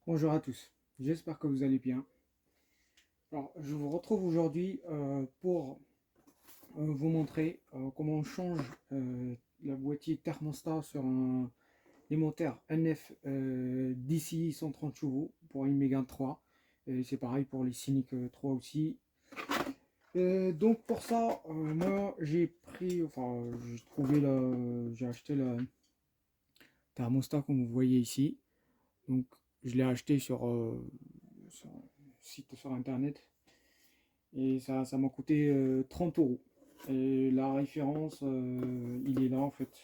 Bonjour à tous, j'espère que vous allez bien. Alors, je vous retrouve aujourd'hui pour vous montrer comment on change la boîtier thermostat sur un élémentaire NF DCI 130 chevaux pour une Mégane 3. Et c'est pareil pour les Scénic 3 aussi. Donc pour ça, moi j'ai pris, enfin j'ai acheté le thermostat comme vous voyez ici. Donc je l'ai acheté sur un site sur internet. Et ça m'a coûté 30 euros. Et la référence, il est là en fait.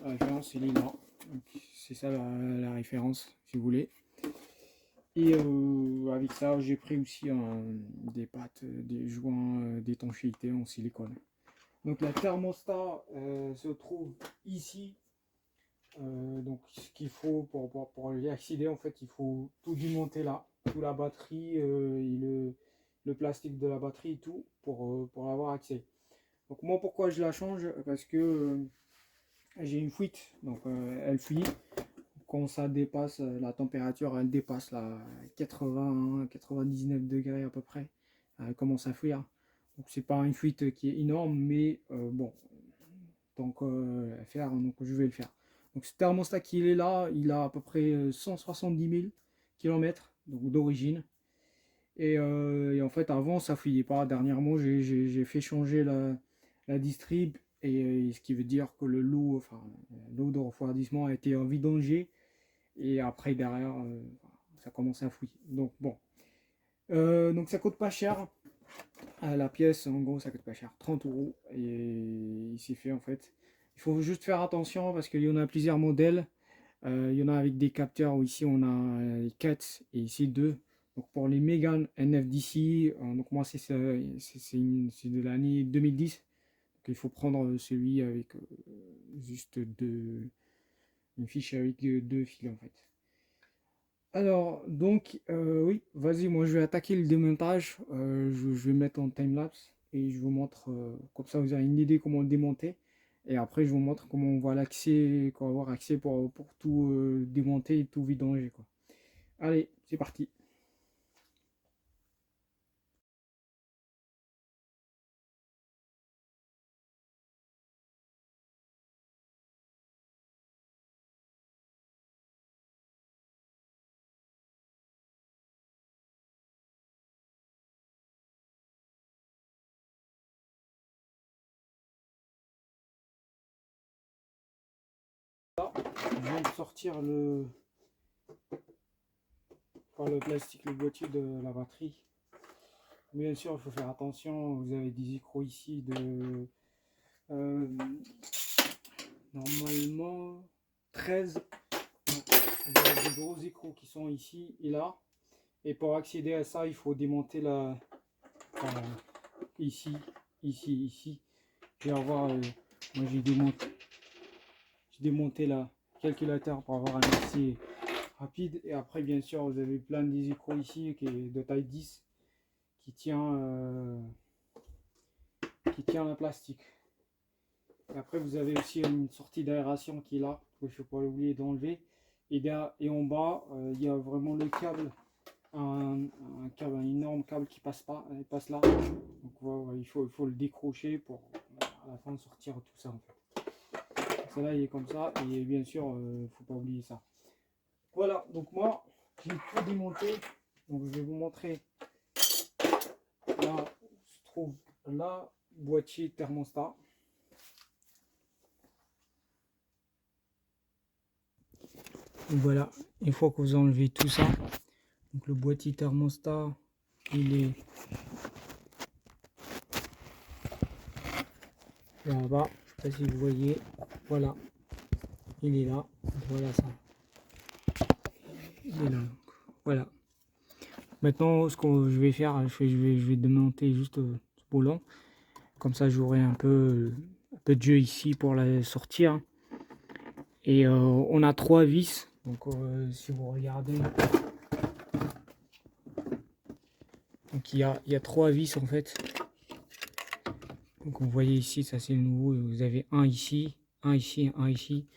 La référence, il est là. C'est ça la référence, si vous voulez. Et avec ça, j'ai pris aussi des pattes, des joints d'étanchéité en silicone. Donc la thermostat se trouve ici. Donc ce qu'il faut pour y accéder, en fait, il faut tout démonter là. Toute la batterie et le plastique de la batterie et tout pour avoir accès. Donc moi pourquoi je la change? Parce que j'ai une fuite, donc elle fuit. Quand ça dépasse, la température elle dépasse la 80, 99 degrés à peu près. Elle commence à fuir. Donc c'est pas une fuite qui est énorme, mais bon, donc à faire, donc je vais le faire. Donc ce thermostat qui est là, il a à peu près 170 000 km d'origine. Et en fait, avant, ça fuyait pas. Dernièrement, j'ai fait changer la distrib. Et ce qui veut dire que le lot, enfin, l'eau de refroidissement a été vidangé. Et après, derrière, ça commence à fouiller. Donc, bon. Donc, ça coûte pas cher. La pièce, en gros, ça coûte pas cher. 30 euros. Et il s'est fait, en fait. Il faut juste faire attention parce qu'il y en a plusieurs modèles. Il y en a avec des capteurs où ici on a 4 et ici 2. Donc pour les Mégane NFDC, donc moi c'est de l'année 2010. Donc il faut prendre celui avec juste une fiche avec deux fils en fait. Alors donc oui, vas-y, moi je vais attaquer le démontage. Je vais mettre en timelapse et je vous montre, comme ça vous avez une idée comment le démonter. Et après je vous montre comment on va l'accès, qu'on va avoir accès pour tout démonter et tout vidanger quoi. Allez, c'est parti. Là, je viens de sortir le plastique, le boîtier de la batterie. Bien sûr, il faut faire attention. Vous avez des écrous ici de euh, normalement 13. Vous avez des gros écrous qui sont ici et là. Et pour accéder à ça, il faut démonter ici, ici. Je vais avoir, moi j'ai démonté la calculateur pour avoir un accès rapide. Et après, bien sûr, vous avez plein des écrous ici qui est de taille 10 qui tient, un plastique. Et après, vous avez aussi une sortie d'aération qui est là, que je ne faut pas l'oublier d'enlever. Et en bas, il y a vraiment le câble, un énorme câble qui passe pas, il passe là. Donc voilà, il faut le décrocher pour à la fin sortir tout ça en fait. Celle-là il est comme ça et bien sûr, faut pas oublier ça. Voilà, donc moi j'ai tout démonté. Donc je vais vous montrer. Là se trouve la boîtier thermostat. Donc voilà, une fois que vous enlevez tout ça, donc le boîtier thermostat, il est là-bas. Je sais pas si vous voyez, voilà, il est là. Voilà ça, il est là. Donc, voilà. Maintenant, ce que je vais faire, je vais démonter juste ce boulon. Comme ça, j'aurai un peu de jeu ici pour la sortir. Et on a 3 vis. Donc, si vous regardez, donc il y a 3 vis en fait. Donc, vous voyez ici, ça c'est le nouveau. Vous avez un ici, un ici, un ici.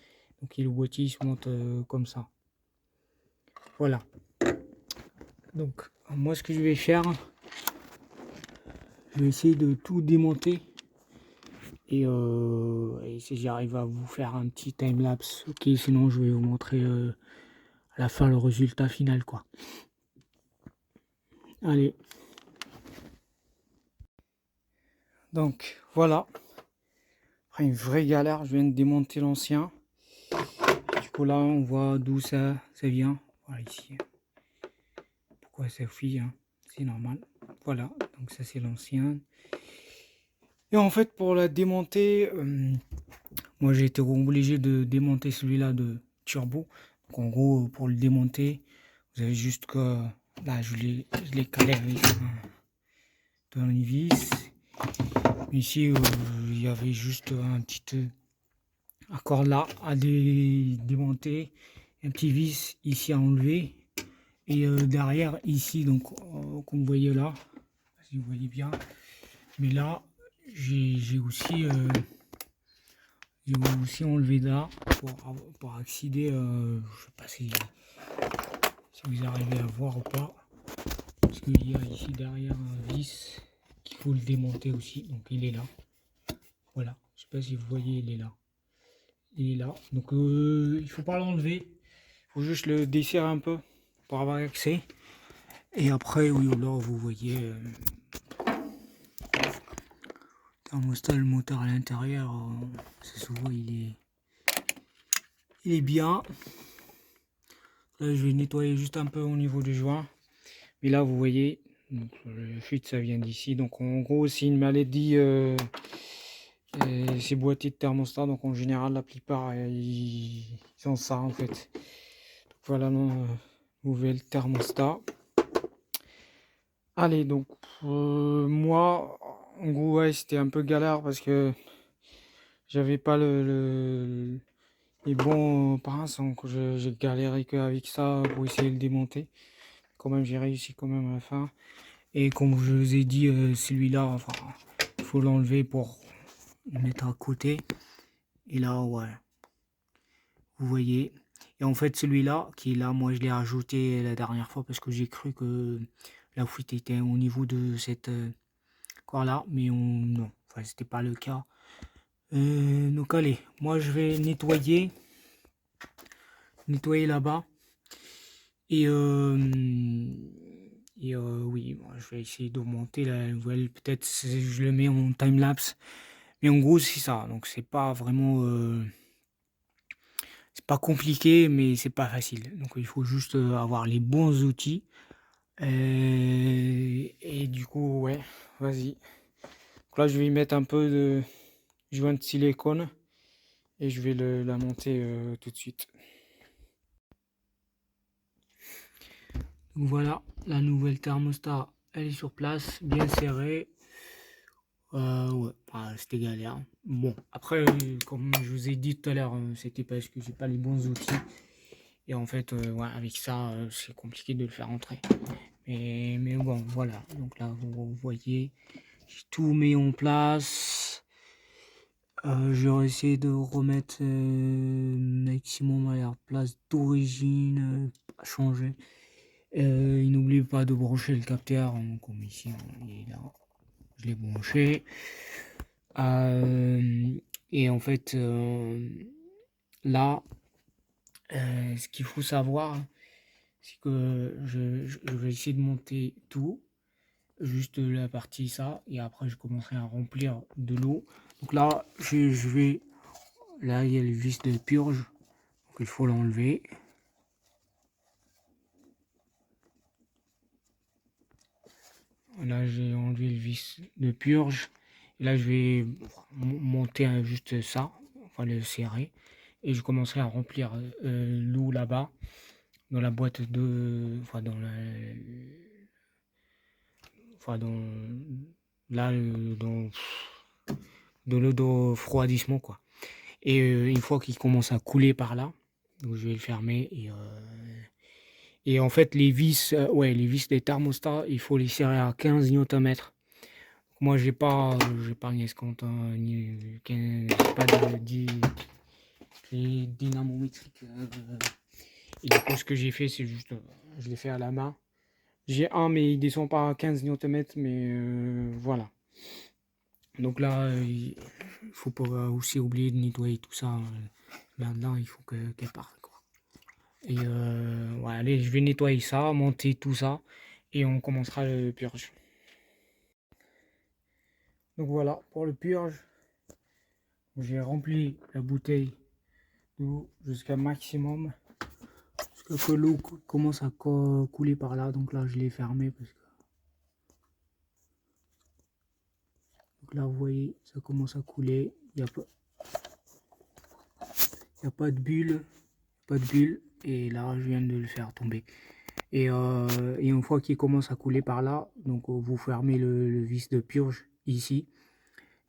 Donc, et le boîtier se monte comme ça. voilà. Donc moi ce que je vais faire, je vais essayer de tout démonter. Et si j'arrive à vous faire un petit time-lapse, ok, sinon je vais vous montrer à la fin le résultat final, quoi. Allez. Donc voilà. Après une vraie galère, je viens de démonter l'ancien. Du coup là on voit d'où ça vient. Voilà ici. Pourquoi ça fuit, hein? C'est normal. Voilà, donc ça c'est l'ancien. Et en fait pour la démonter, moi j'ai été obligé de démonter celui-là de turbo. Donc en gros pour le démonter, vous avez juste que là je l'ai calé avec un vis. Ici il y avait juste un petit accord là à démonter, un petit vis ici à enlever. Et derrière ici, donc comme vous voyez là, si vous voyez bien, mais là j'ai aussi enlevé là pour accéder, je sais pas si vous arrivez à voir ou pas, parce qu'il y a ici derrière un vis qu'il faut le démonter aussi, donc il est là, voilà, je sais pas si vous voyez, il est là, donc il faut pas l'enlever, il faut juste le desserrer un peu pour avoir accès, et après oui là vous voyez thermostat, le moteur à l'intérieur, ça se voit, il est bien. Là je vais nettoyer juste un peu au niveau du joint, mais là vous voyez, donc, le fuite ça vient d'ici, donc en gros c'est une maladie, ces boîtiers de thermostat, donc en général la plupart ils ont ça en fait. Donc, voilà, nouvelle thermostat. Allez, donc moi en gros ouais c'était un peu galère parce que j'avais pas les bons pinces, donc j'ai galéré qu'avec ça pour essayer de le démonter. Quand même j'ai réussi quand même à la fin. Et comme je vous ai dit, celui-là, enfin, il faut l'enlever pour le mettre à côté. Et là, ouais, vous voyez. Et en fait, celui-là, qui est là, moi je l'ai rajouté la dernière fois parce que j'ai cru que la fuite était au niveau de cette corps-là. Mais non, enfin, c'était pas le cas. Donc allez, moi je vais nettoyer là-bas. Et oui, moi, je vais essayer d'augmenter la nouvelle. Peut-être je le mets en time-lapse. Mais en gros, c'est ça. Donc, c'est pas vraiment. C'est pas compliqué, mais c'est pas facile. Donc, il faut juste avoir les bons outils. Et du coup, ouais, vas-y. Donc là, je vais y mettre un peu de joint de silicone. Et je vais la monter tout de suite. Donc voilà, la nouvelle thermostat, elle est sur place, bien serrée. Ouais, c'était galère. Bon, après, comme je vous ai dit tout à l'heure, c'était parce que j'ai pas les bons outils. Et en fait, ouais, avec ça, c'est compliqué de le faire entrer. Mais bon, voilà. Donc là, vous voyez, j'ai tout mis en place. Je vais essayer de remettre maximum à la place d'origine, pas changer. Et n'oubliez pas de brancher le capteur, hein, comme ici, il est là. Je l'ai branché. Et en fait, là, ce qu'il faut savoir, c'est que je vais essayer de monter tout, juste la partie ça, et après je commencerai à remplir de l'eau. Donc là, je vais, là il y a le vis de purge, donc il faut l'enlever. Là j'ai enlevé le vis de purge, et là je vais monter juste ça, enfin le serrer, et je commencerai à remplir l'eau là-bas, dans la boîte de, enfin dans là de l'eau de refroidissement quoi. Et une fois qu'il commence à couler par là, donc je vais le fermer et en fait les vis, ouais, les vis des thermostats, il faut les serrer à 15 Nm. Moi j'ai pas un escompte, ni j'ai pas de dynamométrique, Et du coup, ce que j'ai fait, c'est juste, je l'ai fait à la main. J'ai un, mais il descend pas à 15 Nm, mais voilà. Donc là, il faut pas aussi oublier de nettoyer tout ça. Maintenant, il faut qu'elle parte, quoi. Et ouais, allez, je vais nettoyer ça, monter tout ça, et on commencera le purge. Donc voilà, pour le purge, j'ai rempli la bouteille d'eau jusqu'à maximum, jusqu'à que l'eau commence à couler par là. Donc là, je l'ai fermé parce que donc là, vous voyez, ça commence à couler. Il n'y a pas de bulle, et là, je viens de le faire tomber. Et une fois qu'il commence à couler par là, donc vous fermez le vis de purge ici.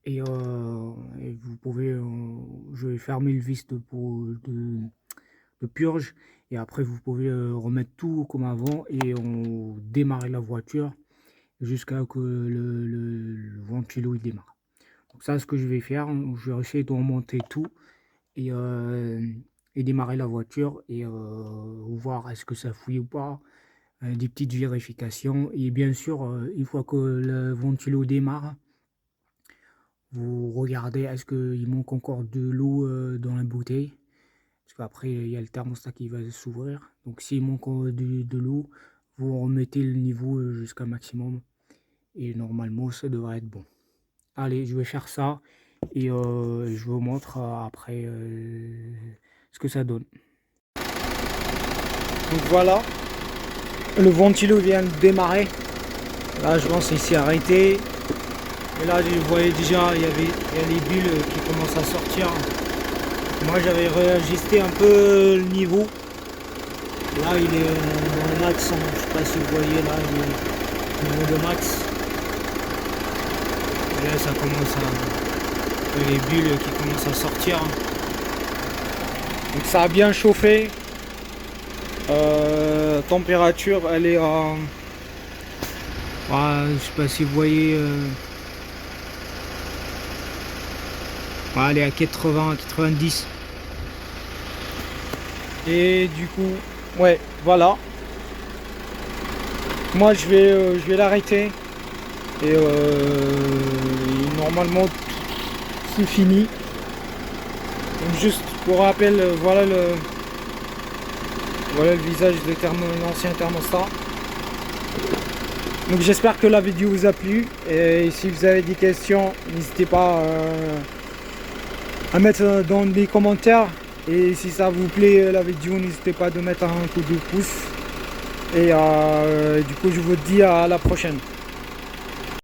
Et vous pouvez, je vais fermer le vis de purge, et après vous pouvez remettre tout comme avant et on démarrer la voiture jusqu'à que le ventilo il démarre. Donc ça, ce que je vais faire, je vais essayer de remonter tout et démarrer la voiture et voir est-ce que ça fouille ou pas, des petites vérifications. Et bien sûr, une fois que le ventilo démarre, vous regardez est-ce qu'il manque encore de l'eau dans la bouteille, parce qu'après il y a le thermostat qui va s'ouvrir. Donc s'il manque de l'eau, vous remettez le niveau jusqu'à maximum et normalement ça devrait être bon. Allez, je vais faire ça et je vous montre après ce que ça donne. Donc voilà, le ventilo vient de démarrer. Là je pense qu'il s'est arrêté. Et là, vous voyez déjà, il y a les bulles qui commencent à sortir. Moi, j'avais réajusté un peu le niveau. Là, il est en max. Je ne sais pas si vous voyez, là, il est au niveau de max. Et là, ça commence à... les bulles qui commencent à sortir. Donc, ça a bien chauffé. Température, elle est à... je ne sais pas si vous voyez... elle est à 80, 90. Et du coup, ouais, voilà. Moi, je vais l'arrêter. Et normalement, c'est fini. Donc, juste pour rappel, voilà le visage de l'ancien thermostat. Donc, j'espère que la vidéo vous a plu. Et si vous avez des questions, n'hésitez pas à mettre dans les commentaires, et si ça vous plaît la vidéo, n'hésitez pas de mettre un coup de pouce, et du coup je vous dis à la prochaine.